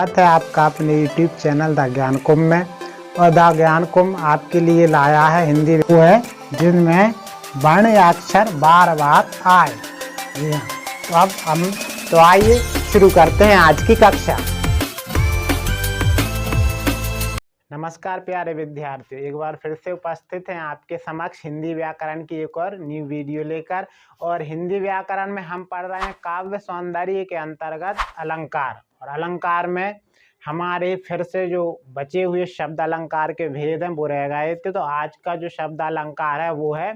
स्वागत है आपका अपने YouTube चैनल द ज्ञान कुंभ में। और द ज्ञान कुंभ आपके लिए लाया है हिंदी वो है जिनमें वर्ण या अक्षर बार बार आए। जी हाँ, तो अब हम आइए शुरू करते हैं आज की कक्षा। नमस्कार प्यारे विद्यार्थियों, एक बार फिर से उपस्थित हैं आपके समक्ष हिंदी व्याकरण की एक और न्यू वीडियो लेकर। और हिंदी व्याकरण में हम पढ़ रहे हैं काव्य सौंदर्य के अंतर्गत अलंकार। और अलंकार में हमारे फिर से जो बचे हुए शब्द अलंकार के भेद हैं वो रह गए थे। तो आज का जो शब्द अलंकार है वो है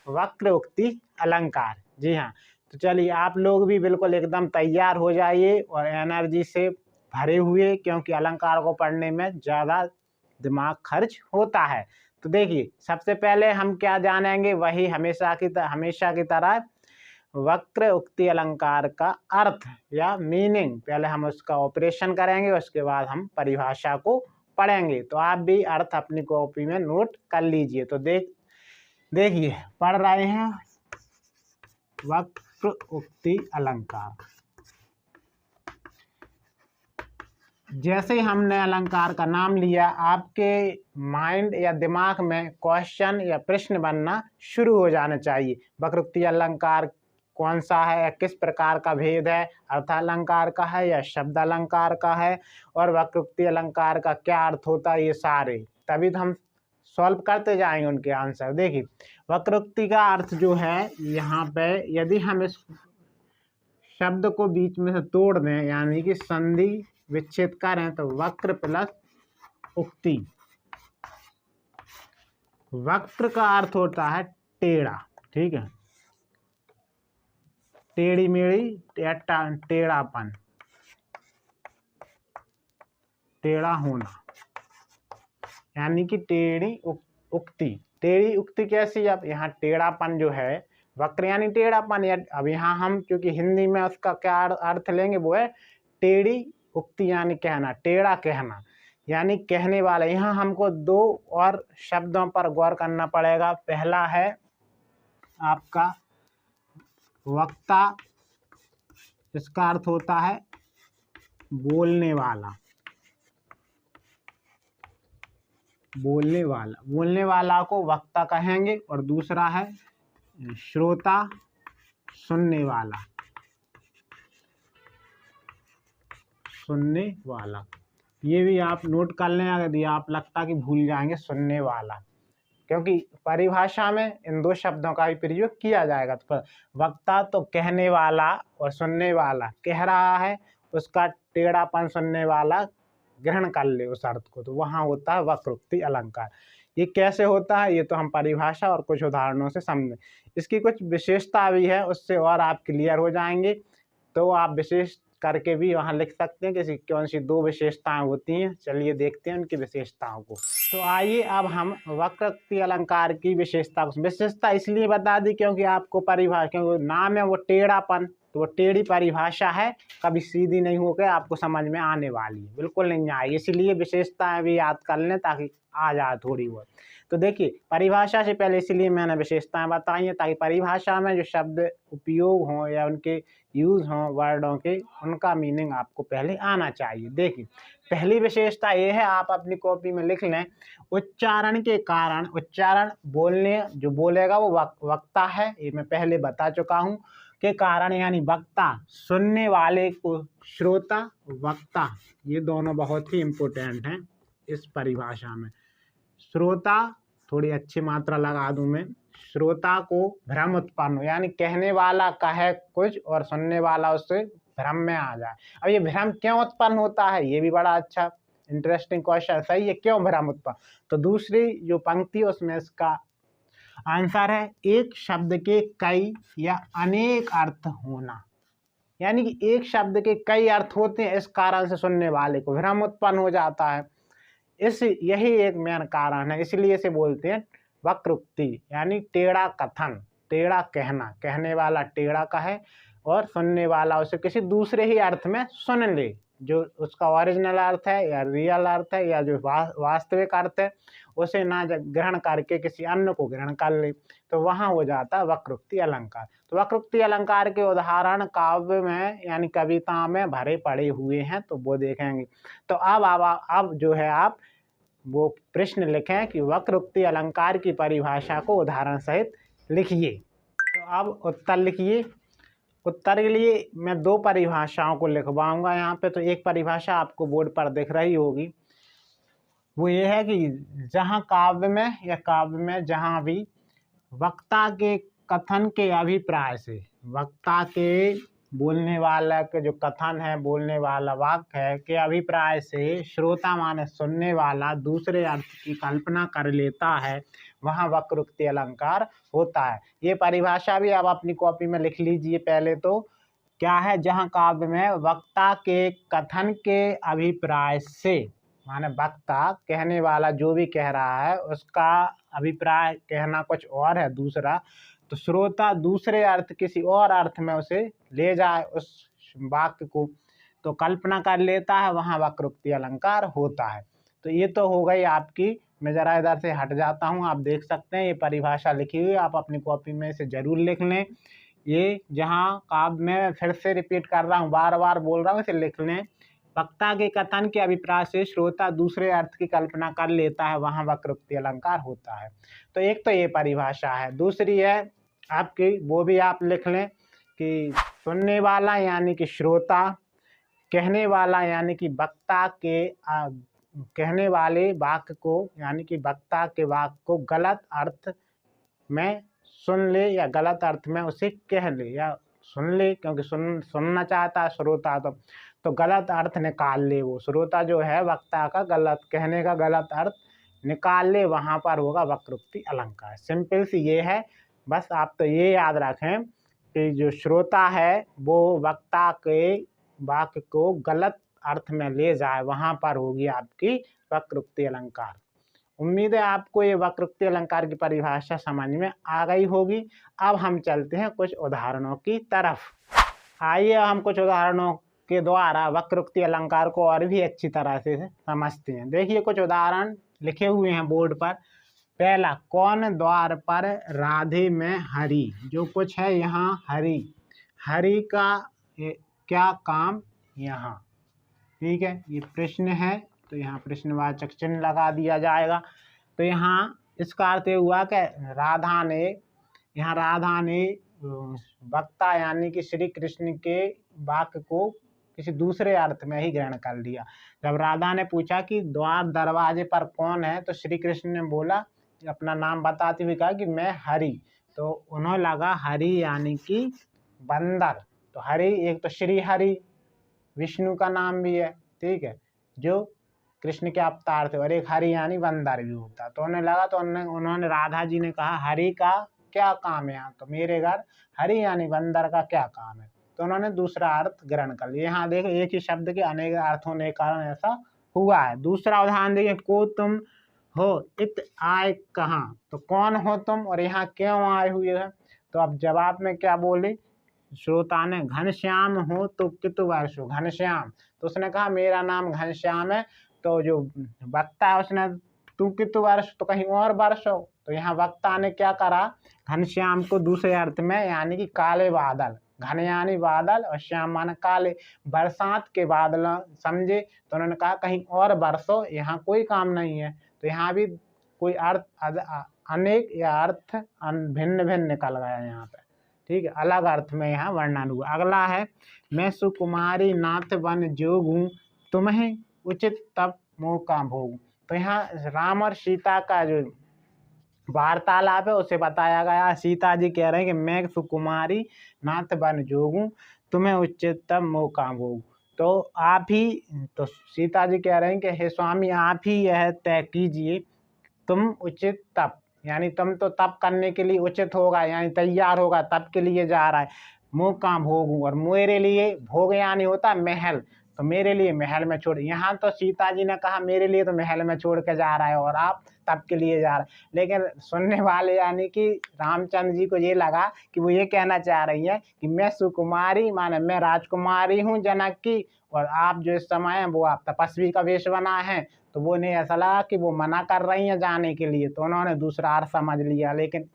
वक्रोक्ति अलंकार। जी हाँ, तो चलिए आप लोग भी बिल्कुल एकदम तैयार हो जाइए और एनर्जी से भरे हुए, क्योंकि अलंकार को पढ़ने में ज़्यादा दिमाग खर्च होता है। तो देखिए सबसे पहले हम क्या जानेंगे, वही हमेशा की तरह वक्र उक्ति अलंकार का अर्थ या मीनिंग। पहले हम उसका ऑपरेशन करेंगे, उसके बाद हम परिभाषा को पढ़ेंगे। तो आप भी अर्थ अपनी कॉपी में नोट कर लीजिए। तो देखिए पढ़ रहे हैं वक्र उक्ति अलंकार। जैसे ही हमने अलंकार का नाम लिया, आपके माइंड या दिमाग में क्वेश्चन या प्रश्न बनना शुरू हो जाना चाहिए। वक्रोक्ति अलंकार कौन सा है या किस प्रकार का भेद है, अर्थालंकार का है या शब्द अलंकार का है, और वक्रोक्ति अलंकार का क्या अर्थ होता है, ये सारे तभी तो हम सॉल्व करते जाएंगे उनके आंसर। देखिए वक्रोक्ति का अर्थ जो है, यहाँ पे यदि हम इस शब्द को बीच में से तोड़ दें यानी कि संधि विच्छेद करें तो वक्र प्लस उक्ति। वक्र का अर्थ होता है टेढ़ा, ठीक है, टेढ़ी मेढ़ी या टेढ़ापन, टेढ़ा होना, यानी कि टेढ़ी उक्ति। टेढ़ी उक्ति कैसी? अब यहाँ टेढ़ापन जो है, वक्र यानी टेढ़ापन। अब यहाँ हम क्योंकि हिंदी में उसका क्या अर्थ लेंगे, वो है टेढ़ी उक्ति यानी कहना, टेढ़ा कहना यानी कहने वाला। यहाँ हमको दो और शब्दों पर गौर करना पड़ेगा। पहला है आपका वक्ता, इसका अर्थ होता है बोलने वाला, बोलने वाला, बोलने वाला को वक्ता कहेंगे। और दूसरा है श्रोता, सुनने वाला, सुनने वाला। ये भी आप नोट कर लें, यदि आप लगता कि भूल जाएंगे सुनने वाला, क्योंकि परिभाषा में इन दो शब्दों का भी प्रयोग किया जाएगा। तो वक्ता तो कहने वाला और सुनने वाला कह रहा है, उसका टेढ़ापन सुनने वाला ग्रहण कर ले उस अर्थ को, तो वहाँ होता है वक्रोक्ति अलंकार। ये कैसे होता है ये तो हम परिभाषा और कुछ उदाहरणों से समझें। इसकी कुछ विशेषता भी है, उससे और आप क्लियर हो जाएंगे। तो आप विशेष करके भी वहाँ लिख सकते हैं कि कौन सी दो विशेषताएं होती हैं। चलिए देखते हैं उनकी विशेषताओं को। तो आइए अब हम वक्रोक्ति अलंकार की विशेषता इसलिए बता दी क्योंकि आपको परिभाषा, क्योंकि नाम है वो टेढ़ापन, तो वो टेढ़ी परिभाषा है, कभी सीधी नहीं होकर आपको समझ में आने वाली है, बिल्कुल नहीं आएगी। इसलिए विशेषताएं भी याद कर लें ताकि आ जाए थोड़ी बहुत। तो देखिए परिभाषा से पहले इसलिए मैंने विशेषताएं बताई हैं ताकि परिभाषा में जो शब्द उपयोग हों या उनके यूज हों वर्डों के, उनका मीनिंग आपको पहले आना चाहिए। देखिए पहली विशेषता ये है, आप अपनी कॉपी में लिख लें, उच्चारण के कारण। उच्चारण बोलने जो बोलेगा वो वक्ता है, ये मैं पहले बता चुका हूँ, के कारण यानी वक्ता, सुनने वाले को श्रोता, वक्ता, ये दोनों बहुत ही इम्पोर्टेंट हैं इस परिभाषा में। श्रोता थोड़ी अच्छी मात्रा लगा दूं मैं, श्रोता को भ्रम उत्पन्न हो, यानी कहने वाला कहे कुछ और सुनने वाला उससे भ्रम में आ जाए। अब ये भ्रम क्यों उत्पन्न होता है, ये भी बड़ा अच्छा इंटरेस्टिंग क्वेश्चन। सही है, क्यों भ्रम उत्पन्न? तो दूसरी जो पंक्ति उसमें इसका आंसर है एक शब्द के कई या अनेक अर्थ होना, यानी कि एक शब्द के कई अर्थ होते हैं, इस कारण से सुनने वाले को भ्रम उत्पन्न हो जाता है। यही एक मेन कारण है, इसलिए इसे बोलते हैं वक्रोक्ति, यानी टेढ़ा कथन, टेढ़ा कहना, कहने वाला टेढ़ा कहे और सुनने वाला उसे किसी दूसरे ही अर्थ में सुन ले, जो उसका ओरिजिनल अर्थ है या रियल अर्थ है या जो वास्तविक अर्थ है उसे ना ग्रहण करके किसी अन्य को ग्रहण कर ले, तो वहाँ हो जाता है वक्रोक्ति अलंकार। तो वक्रोक्ति अलंकार के उदाहरण काव्य में यानी कविता में भरे पड़े हुए हैं, तो वो देखेंगे। तो अब जो है आप वो प्रश्न लिखें कि वक्रोक्ति अलंकार की परिभाषा को उदाहरण सहित लिखिए। तो अब उत्तर लिखिए। उत्तर के लिए मैं दो परिभाषाओं को लिखवाऊंगा यहाँ पे। तो एक परिभाषा आपको बोर्ड पर दिख रही होगी, वो ये है कि जहाँ काव्य में जहाँ भी वक्ता के कथन के अभिप्राय से, वक्ता के बोलने वाला के जो कथन है, बोलने वाला वाक्य है के अभिप्राय से श्रोता माने सुनने वाला दूसरे अर्थ की कल्पना कर लेता है, वहाँ वक्रोक्ति अलंकार होता है। ये परिभाषा भी आप अपनी कॉपी में लिख लीजिए। पहले तो क्या है, जहाँ काव्य में वक्ता के कथन के अभिप्राय से, माने वक्ता कहने वाला जो भी कह रहा है उसका अभिप्राय कहना कुछ और है दूसरा, तो श्रोता दूसरे अर्थ किसी और अर्थ में उसे ले जाए उस वाक्य को, तो कल्पना कर लेता है, वहाँ वक्रोक्ति अलंकार होता है। तो ये तो हो गई आपकी। मैं जरा इधर से हट जाता हूँ, आप देख सकते हैं ये परिभाषा लिखी हुई, आप अपनी कॉपी में इसे जरूर लिख लें। ये जहाँ काव्य में फिर से रिपीट कर रहा हूँ, बार बार बोल रहा हूँ, इसे लिख लें। वक्ता के कथन के अभिप्राय से श्रोता दूसरे अर्थ की कल्पना कर लेता है, वहाँ वक्रोक्ति अलंकार होता है। तो एक तो ये परिभाषा है। दूसरी है आपकी, वो भी आप लिख लें कि सुनने वाला यानी कि श्रोता, कहने वाला यानी कि वक्ता के कहने वाले वाक्य को यानी कि वक्ता के वाक्य को गलत अर्थ में सुन ले या गलत अर्थ में उसे कह ले या सुन ले, क्योंकि सुनना चाहता है श्रोता, तो गलत अर्थ निकाल ले। वो श्रोता जो है वक्ता का गलत कहने का गलत अर्थ निकाल ले, वहाँ पर होगा वक्रोक्ति अलंकार। सिंपल सी ये है, बस आप तो ये याद रखें कि जो श्रोता है वो वक्ता के वाक्य को गलत अर्थ में ले जाए, वहाँ पर होगी आपकी वक्रोक्ति अलंकार। उम्मीद है आपको ये वक्रोक्ति अलंकार की परिभाषा समझ में आ गई होगी। अब हम चलते हैं कुछ उदाहरणों की तरफ। आइए हम कुछ उदाहरणों के द्वारा वक्रोक्ति अलंकार को और भी अच्छी तरह से समझते हैं। देखिए कुछ उदाहरण लिखे हुए हैं बोर्ड पर। पहला, कौन द्वार पर राधे में हरि, जो कुछ है यहाँ हरि का क्या काम यहाँ, ठीक है, ये प्रश्न है, तो यहाँ प्रश्नवाचक चिन्ह लगा दिया जाएगा। तो यहाँ इसका अर्थ हुआ कि राधा ने वक्ता यानी कि श्री कृष्ण के वाक्य को किसी दूसरे अर्थ में ही ग्रहण कर लिया। जब राधा ने पूछा कि द्वार दरवाजे पर कौन है, तो श्री कृष्ण ने बोला, अपना नाम बताते हुए कहा कि मैं हरि, तो उन्हें लगा हरि यानी कि बंदर। तो हरि एक तो श्री हरि विष्णु का नाम भी है, ठीक है, जो कृष्ण के अवतार थे, और एक हरि यानी बंदर भी होता। तो उन्हें लगा, तो उन्होंने राधा जी ने कहा हरि का क्या काम है यहाँ, तो मेरे घर हरि यानी बंदर का क्या काम है, तो उन्होंने दूसरा अर्थ ग्रहण कर लिया। यहाँ देखो एक ही शब्द के अनेक अर्थ होने के कारण ऐसा हुआ है। दूसरा उदाहरण देखिए, को तुम हो इत आए कहाँ, तो कौन हो तुम और यहाँ क्यों आए हुए हैं, तो अब जवाब में क्या बोले श्रोता ने, घनश्याम हो तो कितु वर्ष हो, घनश्याम, तो उसने कहा मेरा नाम घनश्याम है। तो जो वक्ता है उसने तू कितु वर्ष, तो कहीं और वर्ष हो, तो यहाँ वक्ता ने क्या करा, घनश्याम को दूसरे अर्थ में यानी कि काले बादल, घन यानी बादल और श्याम माने काले, बरसात के बादल समझे, तो उन्होंने कहा कहीं और बरसो, यहाँ कोई काम नहीं है। तो यहाँ भी कोई अर्थ अनेक या अर्थ भिन्न भिन्न निकल गया यहाँ पे, ठीक है, अलग अर्थ में यहाँ वर्णन हुआ। अगला है, मैं सुकुमारी नाथ बन जोगूं, तुम्हें उचित तब मौका भोगूं। तो यहाँ राम और सीता का जो वार्तालाप है उसे बताया गया। सीता जी कह रहे हैं कि मैं सुकुमारी नाथ बन जोगूं, तुम्हें उच्चतम मौका भोगूं। तो आप ही, तो सीता जी कह रहे हैं कि हे स्वामी आप ही यह तय कीजिए, तुम उचित तप यानी तुम तो तप करने के लिए उचित होगा यानी तैयार होगा, तप के लिए जा रहा है, मौका भोगूं, और मेरे लिए भोग यानी होता महल, तो मेरे लिए महल में छोड़, यहाँ तो सीता जी ने कहा मेरे लिए तो महल में छोड़ के जा रहा है और आप तप के लिए जा रहे हैं। लेकिन सुनने वाले यानी कि रामचंद्र जी को ये लगा कि वो ये कहना चाह रही है कि मैं सुकुमारी माने मैं राजकुमारी हूँ जनक की, और आप जो इस समय हैं वो आप तपस्वी का वेश बना है। तो वो नहीं, ऐसा लगा कि वो मना कर रही हैं जाने के लिए, तो उन्होंने दूसरा अर्थ समझ लिया, लेकिन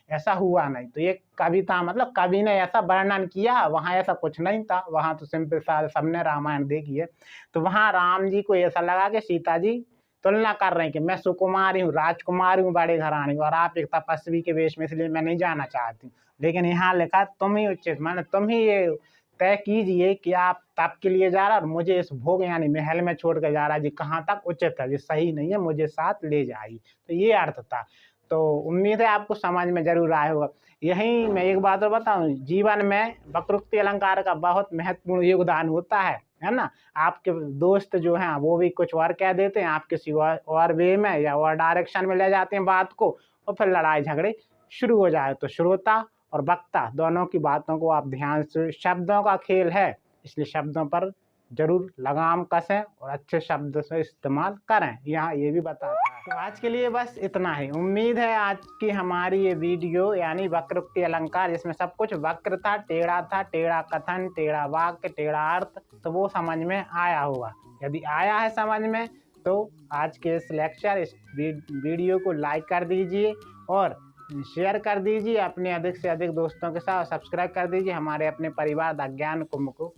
ऐसा हुआ नहीं। तो ये कविता मतलब कवि ने ऐसा वर्णन किया, वहाँ ऐसा कुछ नहीं था, वहाँ तो सिंपल सा सबने रामायण देखी है। तो वहाँ राम जी को ऐसा लगा कि सीता जी तुलना कर रहे हैं कि मैं सुकुमारी हूँ, राजकुमारी हूँ, बड़े घराने और आप एक तपस्वी के वेश में, इसलिए मैं नहीं जाना चाहती। लेकिन यहाँ लिखा तुम ही उचित, माने तुम ही ये तय कीजिए कि आप तप के लिए जा रहा और मुझे इस भोग यानी महल में छोड़ कर जा रहा है जी, कहाँ तक उचित है, ये सही नहीं है, मुझे साथ ले जाइए। तो ये अर्थ था। तो उम्मीद है आपको समझ में जरूर आया होगा। यहीं मैं एक बात और बताऊं, जीवन में वक्रोक्ति अलंकार का बहुत महत्वपूर्ण योगदान होता है ना। आपके दोस्त जो हैं वो भी कुछ और कह देते हैं, आप किसी और वे में या और डायरेक्शन में ले जाते हैं बात को, और फिर लड़ाई झगड़े शुरू हो जाए। तो श्रोता और वक्ता दोनों की बातों को आप ध्यान से, शब्दों का खेल है, इसलिए शब्दों पर जरूर लगाम कसें और अच्छे शब्द से इस्तेमाल करें, यहाँ ये भी बताता है। तो आज के लिए बस इतना ही। उम्मीद है आज की हमारी ये वीडियो यानी वक्रोक्ति अलंकार, जिसमें सब कुछ वक्र था, टेढ़ा कथन, टेढ़ा वाक्य, टेढ़ा अर्थ, तो वो समझ में आया होगा। यदि आया है समझ में तो आज के इस लेक्चर, इस वीडियो को लाइक कर दीजिए और शेयर कर दीजिए अपने अधिक से अधिक दोस्तों के साथ, सब्सक्राइब कर दीजिए हमारे अपने परिवार द ज्ञान कुंभ को।